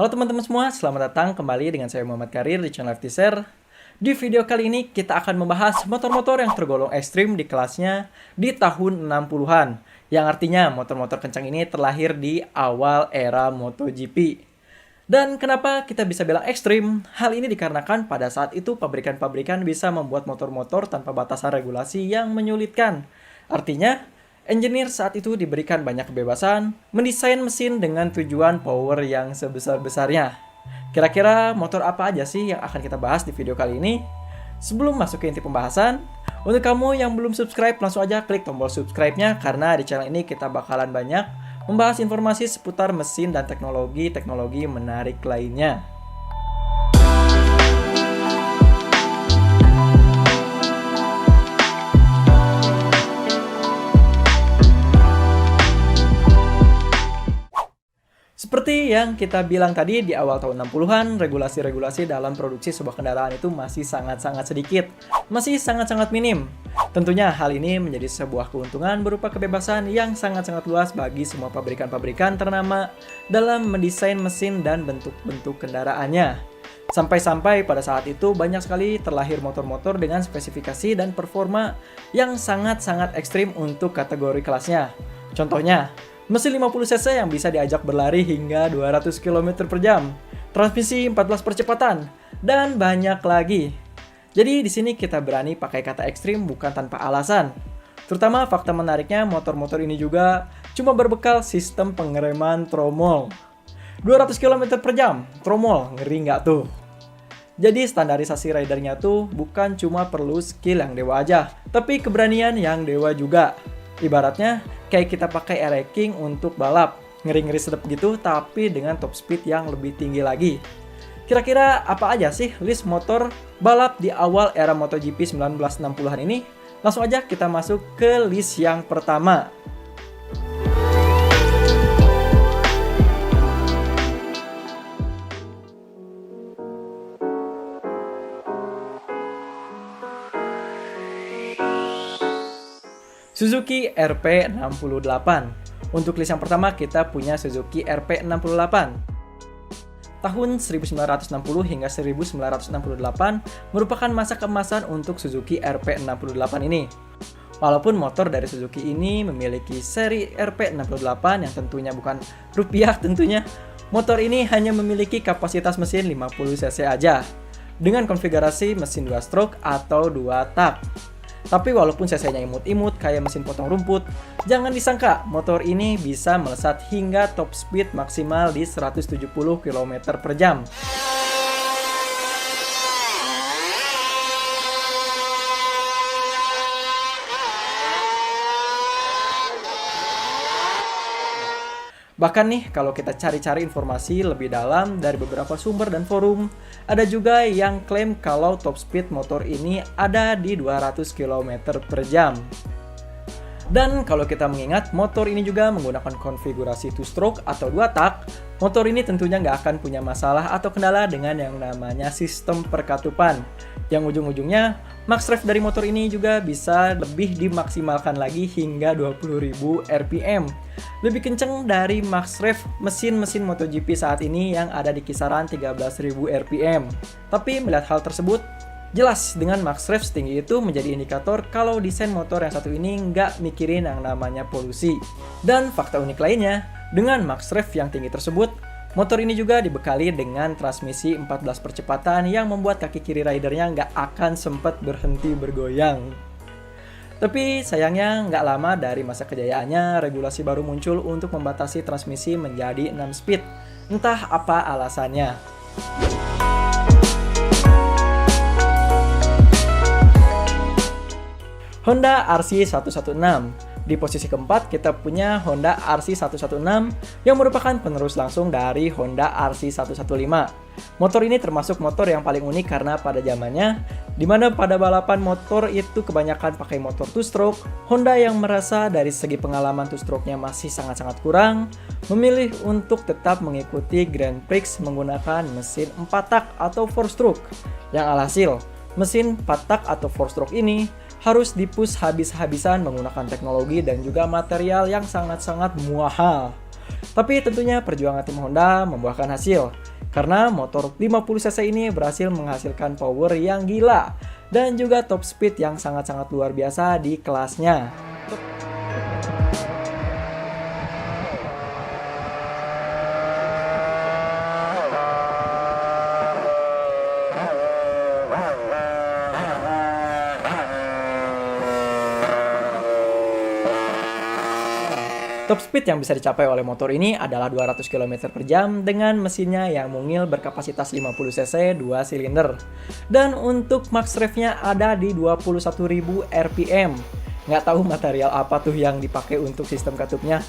Halo teman-teman semua, selamat datang kembali dengan saya Muhammad Karir di channel FT Share. Di video kali ini kita akan membahas motor-motor yang tergolong ekstrim di kelasnya di tahun 60-an. Yang artinya motor-motor kencang ini terlahir di awal era MotoGP. Dan kenapa kita bisa bilang ekstrim? Hal ini dikarenakan pada saat itu pabrikan-pabrikan bisa membuat motor-motor tanpa batasan regulasi yang menyulitkan. Artinya, engineer saat itu diberikan banyak kebebasan mendesain mesin dengan tujuan power yang sebesar-besarnya. Kira-kira motor apa aja sih yang akan kita bahas di video kali ini? Sebelum masuk ke inti pembahasan, untuk kamu yang belum subscribe, langsung aja klik tombol subscribe-nya karena di channel ini kita bakalan banyak membahas informasi seputar mesin dan teknologi-teknologi menarik lainnya. Seperti yang kita bilang tadi di awal tahun 60-an, regulasi-regulasi dalam produksi sebuah kendaraan itu masih sangat-sangat sedikit, masih sangat-sangat minim. Tentunya hal ini menjadi sebuah keuntungan berupa kebebasan yang sangat-sangat luas bagi semua pabrikan-pabrikan ternama dalam mendesain mesin dan bentuk-bentuk kendaraannya. Sampai-sampai pada saat itu banyak sekali terlahir motor-motor dengan spesifikasi dan performa yang sangat-sangat ekstrim untuk kategori kelasnya. Contohnya, mesin 50 cc yang bisa diajak berlari hingga 200 km per jam, transmisi 14 percepatan, dan banyak lagi. Jadi di sini kita berani pakai kata ekstrim bukan tanpa alasan. Terutama fakta menariknya motor-motor ini juga cuma berbekal sistem pengereman tromol. 200 km per jam, tromol, ngeri nggak tuh? Jadi standarisasi ridernya tuh bukan cuma perlu skill yang dewa aja, tapi keberanian yang dewa juga. Ibaratnya kayak kita pakai air-racking untuk balap, ngeri-ngeri sedep gitu tapi dengan top speed yang lebih tinggi lagi. Kira-kira apa aja sih list motor balap di awal era MotoGP 1960-an ini? Langsung aja kita masuk ke list yang pertama. Suzuki RP68. Untuk list yang pertama kita punya Suzuki RP68. Tahun 1960 hingga 1968 merupakan masa keemasan untuk Suzuki RP68 ini. Walaupun motor dari Suzuki ini memiliki seri RP68 yang tentunya bukan rupiah tentunya, motor ini hanya memiliki kapasitas mesin 50 cc aja dengan konfigurasi mesin 2 stroke atau 2 tak. Tapi walaupun cc-nya imut-imut kayak mesin potong rumput, jangan disangka motor ini bisa melesat hingga top speed maksimal di 170 km per jam. Bahkan nih, kalau kita cari-cari informasi lebih dalam dari beberapa sumber dan forum, ada juga yang klaim kalau top speed motor ini ada di 200 km per jam. Dan kalau kita mengingat, motor ini juga menggunakan konfigurasi 2 stroke atau 2 tak, motor ini tentunya nggak akan punya masalah atau kendala dengan yang namanya sistem perkatupan. Yang ujung-ujungnya, max rev dari motor ini juga bisa lebih dimaksimalkan lagi hingga 20.000 rpm. Lebih kenceng dari max rev mesin-mesin MotoGP saat ini yang ada di kisaran 13.000 rpm. Tapi melihat hal tersebut, jelas dengan max rev setinggi itu menjadi indikator kalau desain motor yang satu ini nggak mikirin yang namanya polusi. Dan fakta unik lainnya, dengan max rev yang tinggi tersebut, motor ini juga dibekali dengan transmisi 14 percepatan yang membuat kaki kiri ridernya nggak akan sempat berhenti bergoyang. Tapi sayangnya nggak lama dari masa kejayaannya, regulasi baru muncul untuk membatasi transmisi menjadi 6 speed. Entah apa alasannya. Honda RC116. Di posisi keempat kita punya Honda RC116 yang merupakan penerus langsung dari Honda RC115. Motor ini termasuk motor yang paling unik karena pada zamannya, di mana pada balapan motor itu kebanyakan pakai motor 2 stroke, Honda yang merasa dari segi pengalaman 2 stroke-nya masih sangat-sangat kurang, memilih untuk tetap mengikuti Grand Prix menggunakan mesin 4 tak atau 4 stroke. Yang alhasil, mesin 4 tak atau 4 stroke ini harus dipush habis-habisan menggunakan teknologi dan juga material yang sangat-sangat mahal. Tapi tentunya perjuangan tim Honda membuahkan hasil. Karena motor 50cc ini berhasil menghasilkan power yang gila dan juga top speed yang sangat-sangat luar biasa di kelasnya. Top speed yang bisa dicapai oleh motor ini adalah 200 km per jam dengan mesinnya yang mungil berkapasitas 50cc 2 silinder. Dan untuk max rev-nya ada di 21.000 rpm. Nggak tahu material apa tuh yang dipakai untuk sistem katupnya.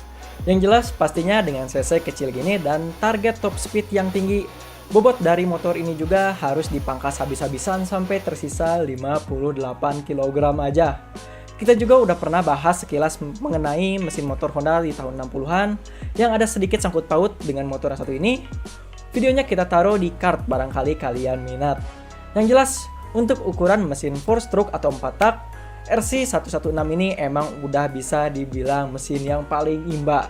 Yang jelas pastinya dengan cc kecil gini dan target top speed yang tinggi, bobot dari motor ini juga harus dipangkas habis-habisan sampai tersisa 58 kg aja. Kita juga udah pernah bahas sekilas mengenai mesin motor Honda di tahun 60-an yang ada sedikit sangkut paut dengan motor yang satu ini. Videonya kita taruh di card barangkali kalian minat. Yang jelas, untuk ukuran mesin 4-stroke atau 4 tak, RC116 ini emang udah bisa dibilang mesin yang paling imba.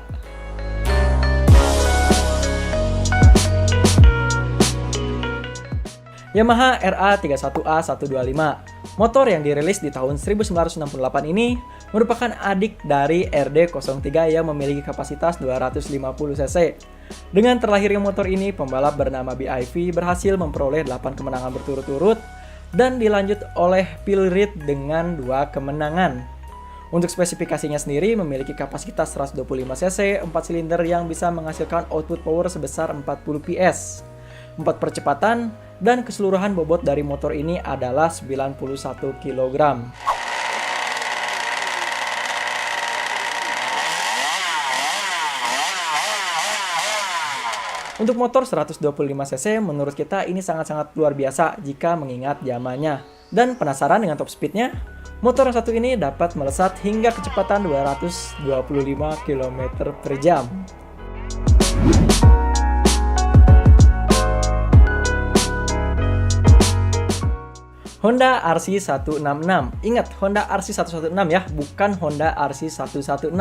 Yamaha RA31A125. Motor yang dirilis di tahun 1968 ini merupakan adik dari RD03 yang memiliki kapasitas 250cc. Dengan terlahirnya motor ini, pembalap bernama BIV berhasil memperoleh 8 kemenangan berturut-turut dan dilanjut oleh Phil Reed dengan 2 kemenangan. Untuk spesifikasinya sendiri memiliki kapasitas 125cc, 4 silinder yang bisa menghasilkan output power sebesar 40 PS. 4 percepatan, dan keseluruhan bobot dari motor ini adalah 91 kg. Untuk motor 125cc menurut kita ini sangat-sangat luar biasa jika mengingat zamannya. Dan penasaran dengan top speednya? Motor yang satu ini dapat melesat hingga kecepatan 225 km per jam. Honda RC166. Ingat, Honda RC116 ya, bukan Honda RC116.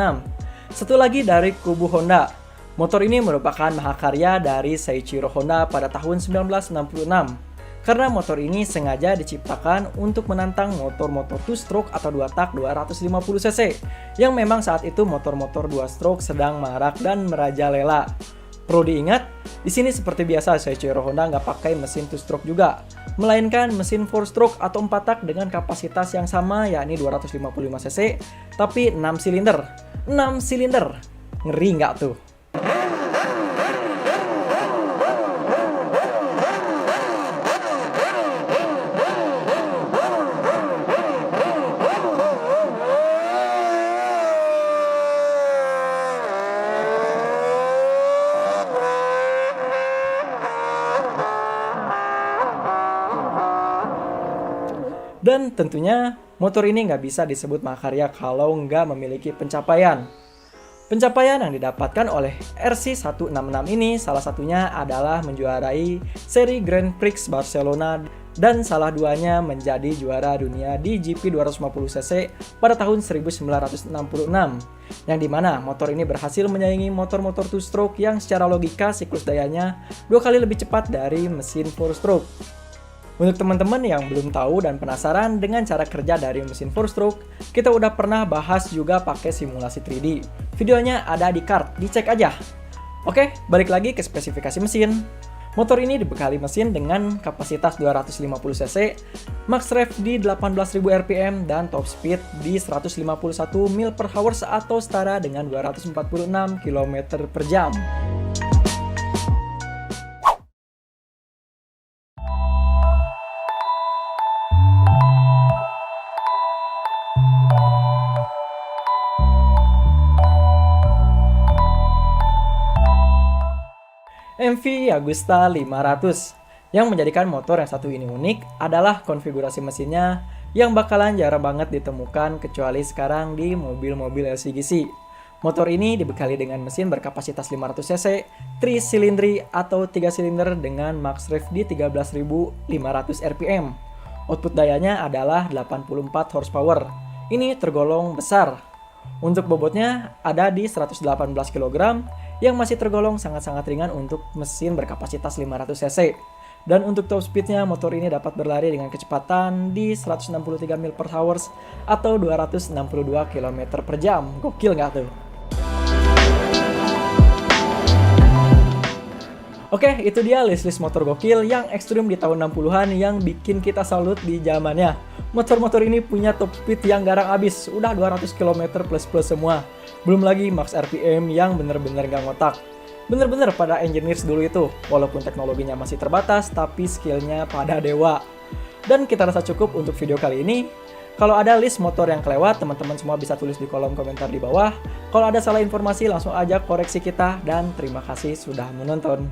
Satu lagi dari kubu Honda. Motor ini merupakan mahakarya dari Seiichiro Honda pada tahun 1966. Karena motor ini sengaja diciptakan untuk menantang motor-motor 2-stroke atau 2 tak 250cc yang memang saat itu motor-motor 2-stroke sedang marak dan merajalela. Perlu diingat, di sini seperti biasa Seiichiro Honda nggak pakai mesin 2-stroke juga, melainkan mesin 4-stroke atau 4 tak dengan kapasitas yang sama yakni 255cc, tapi 6 silinder. 6 silinder! Ngeri nggak tuh? Dan tentunya motor ini nggak bisa disebut mahakarya kalau nggak memiliki pencapaian. Pencapaian yang didapatkan oleh RC166 ini salah satunya adalah menjuarai seri Grand Prix Barcelona dan salah duanya menjadi juara dunia di GP 250cc pada tahun 1966. Yang dimana motor ini berhasil menyaingi motor-motor 2-stroke yang secara logika siklus dayanya 2 kali lebih cepat dari mesin 4-stroke. Untuk teman-teman yang belum tahu dan penasaran dengan cara kerja dari mesin 4-stroke, kita udah pernah bahas juga pakai simulasi 3D. Videonya ada di card, dicek aja. Oke, balik lagi ke spesifikasi mesin. Motor ini dibekali mesin dengan kapasitas 250cc, max rev di 18.000 rpm, dan top speed di 151 mil/h atau setara dengan 246 km per jam. MV Agusta 500. Yang menjadikan motor yang satu ini unik adalah konfigurasi mesinnya yang bakalan jarang banget ditemukan kecuali sekarang di mobil-mobil LCGC. Motor ini dibekali dengan mesin berkapasitas 500cc, 3 silindri atau 3 silinder dengan max rev di 13.500 rpm. Output dayanya adalah 84 horsepower. Ini tergolong besar. Untuk bobotnya ada di 118 kg yang masih tergolong sangat-sangat ringan untuk mesin berkapasitas 500 cc. Dan untuk top speednya, motor ini dapat berlari dengan kecepatan di 163 mil per hours atau 262 km per jam. Gokil nggak tuh? Oke, itu dia list-list motor gokil yang ekstrim di tahun 60-an yang bikin kita salut di zamannya. Motor-motor ini punya top speed yang garang abis, udah 200 km plus-plus semua. Belum lagi max RPM yang bener-bener gak ngotak. Bener-bener pada engineers dulu itu, walaupun teknologinya masih terbatas, tapi skillnya pada dewa. Dan kita rasa cukup untuk video kali ini. Kalau ada list motor yang kelewat, teman-teman semua bisa tulis di kolom komentar di bawah. Kalau ada salah informasi, langsung aja koreksi kita. Dan terima kasih sudah menonton.